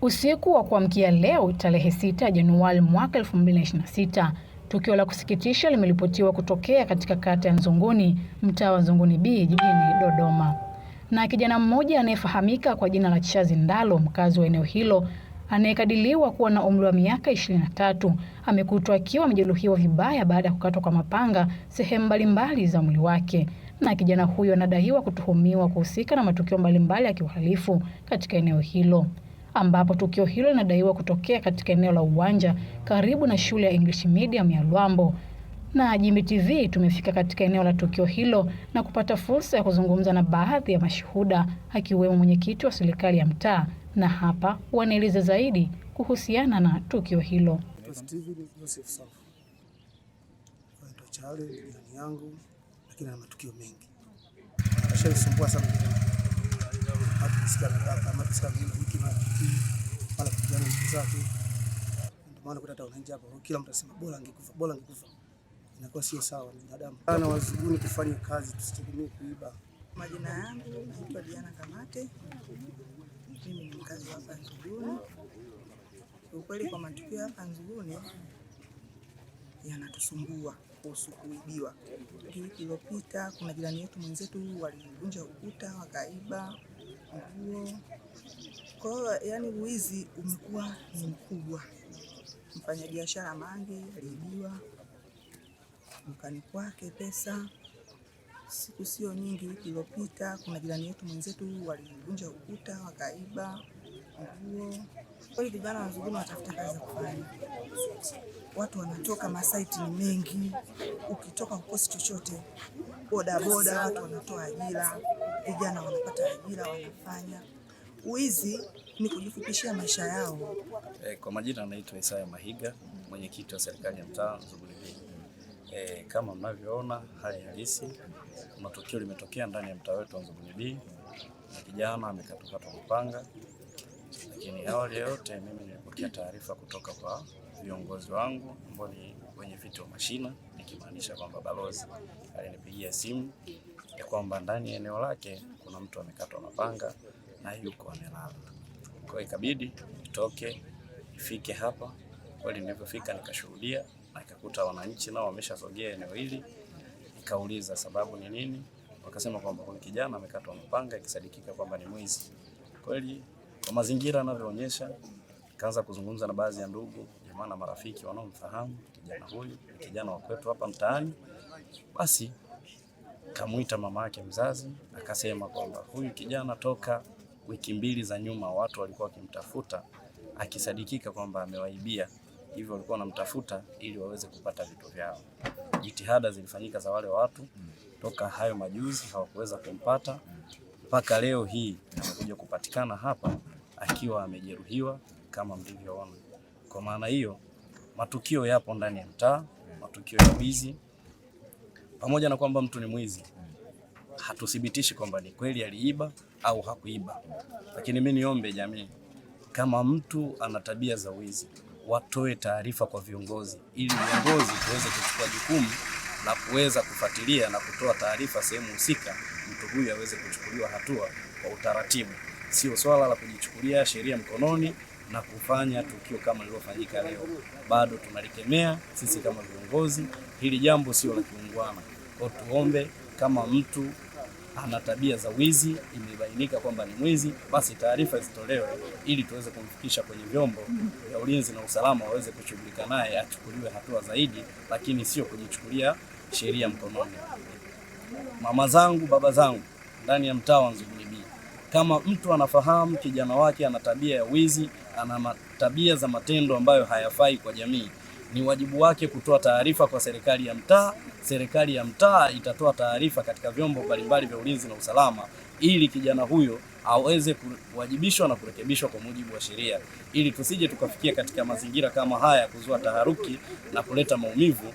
Usiku wa kuamkia leo tarehe 6 Januari mwaka 2026, tukio la kusikitisha limeripotiwa kutokea katika kata ya Nzunguni, mtaa wa Nzunguni B, jijini Dodoma. Na kijana mmoja anayefahamika kwa jina la Chazi Ndalo, mkazi wa eneo hilo, anayekadiriwa kuwa na umri wa miaka 23, amekutwa akiwa amejeruhiwa vibaya baada ya kukatwa kwa mapanga sehemu mbalimbali za mwili wake. Na kijana huyo anadaiwa kutuhumiwa kuhusika na matukio mbalimbali ya kiuhalifu katika eneo hilo, ambapo tukio hilo linadaiwa kutokea katika eneo la Uwanja karibu na shule ya English Medium ya Lwambo. Na Jimbi TV tumefika katika eneo la tukio hilo na kupata fursa ya kuzungumza na baadhi ya mashuhuda akiwemo mwenyekiti wa serikali ya mtaa, na hapa wanaeleza zaidi kuhusiana na tukio hilo. Yangu lakini na matukio mengi. Ashasumbua sana. Hata nisikia kama tusikia wiki wala kijana zake. Ndio maana hata unaingia hapo kila mtu anasema bora angekufa. Inakuwa sio sawa na binadamu. Sana wazuguni kufanya kazi, tusitegemee kuiba. Majina yangu naitwa Diana Kamate. Mimi ni mkazi wa Nzuguni. Ukweli kwa matukio hapa Nzuguni yanatusumbua kuhusu kuibiwa. Wiki iliyopita kuna jirani yetu mwenzetu walivunja ukuta wakaiba nguo. Kwa hiyo yani uizi umekuwa ni mkubwa. Mfanyabiashara Mange aliibiwa dukani kwake pesa. Siku sio nyingi wiki iliyopita kuna jirani yetu mwenzetu walivunja ukuta wakaiba nguo. Kwa hiyo vijana wa Nzuguni watafuta kazi za kufanya. Watu wanatoka masaiti ni mengi, ukitoka ukosi chochote, boda watu wanatoa ajira, vijana wanapata ajira wanafanya. Uizi ni kujifupishia maisha yao. Kwa majina naitwa Isaya Mahiga, mwenyekiti wa serikali ya mtaa Nzuguni B. Kama mnavyoona hali halisi, kuna tukio limetokea ndani ya mtaa wetu wa Nzuguni B na kijana amekatwa mpanga. Lakini awali yote mimi nilipokea taarifa kutoka kwa viongozi wangu ambao ni wenye viti wa mashina, nikimaanisha kwamba balozi alinipigia simu ya kwamba ndani ya eneo lake kuna mtu amekatwa mapanga na yuko amelala. Kwa hiyo ikabidi nitoke nifike hapa. Kweli nilipofika nikashuhudia na nikakuta wananchi nao wameshasogea eneo hili. Nikauliza sababu ni nini, wakasema kwamba kuna kijana amekatwa mapanga ikisadikika kwamba ni mwizi. Kweli kwa mazingira yanavyoonyesha, nikaanza kuzungumza na baadhi ya ndugu, jamaa na marafiki wanaomfahamu kijana huyu, kijana wa kwetu hapa mtaani. Basi kamuita mama yake mzazi, akasema kwamba huyu kijana toka wiki 2 za nyuma watu walikuwa wakimtafuta, akisadikika kwamba amewaibia, hivyo walikuwa wanamtafuta ili waweze kupata vitu vyao. Jitihada zilifanyika za wale watu toka hayo majuzi, hawakuweza kumpata mpaka leo hii amekuja kupatikana hapa akiwa amejeruhiwa kama mlivyoona. Kwa maana hiyo matukio yapo ndani ya mtaa, matukio ya wizi. Pamoja na kwamba mtu ni mwizi, hatuthibitishi kwamba ni kweli aliiba au hakuiba. Lakini mimi niombe jamii, kama mtu ana tabia za wizi, watoe taarifa kwa viongozi ili viongozi tuweze kuchukua jukumu na kuweza kufuatilia na kutoa taarifa sehemu husika, mtu huyu aweze kuchukuliwa hatua kwa utaratibu. Sio swala la kujichukulia sheria mkononi na kufanya tukio kama lililofanyika leo. Bado tunalikemea sisi kama viongozi, hili jambo sio la kiungwana. Kwa tuombe kama mtu ana tabia za wizi, imebainika kwamba ni mwizi, basi taarifa zitolewe ili tuweze kumfikisha kwenye vyombo vya ulinzi na usalama waweze kushughulika naye, achukuliwe hatua zaidi, lakini sio kujichukulia sheria mkononi. Mama zangu, baba zangu ndani ya mtaa wa Nzuguni B, kama mtu anafahamu kijana wake ana tabia ya wizi, ana tabia za matendo ambayo hayafai kwa jamii, ni wajibu wake kutoa taarifa kwa serikali ya mtaa. Serikali ya mtaa itatoa taarifa katika vyombo mbalimbali vya ulinzi na usalama ili kijana huyo aweze kuwajibishwa na kurekebishwa kwa mujibu wa sheria, ili tusije tukafikia katika mazingira kama haya kuzua taharuki na kuleta maumivu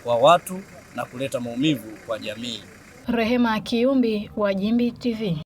kwa watu na kuleta maumivu kwa jamii. Rehema Kiumbi wa Jimbi TV.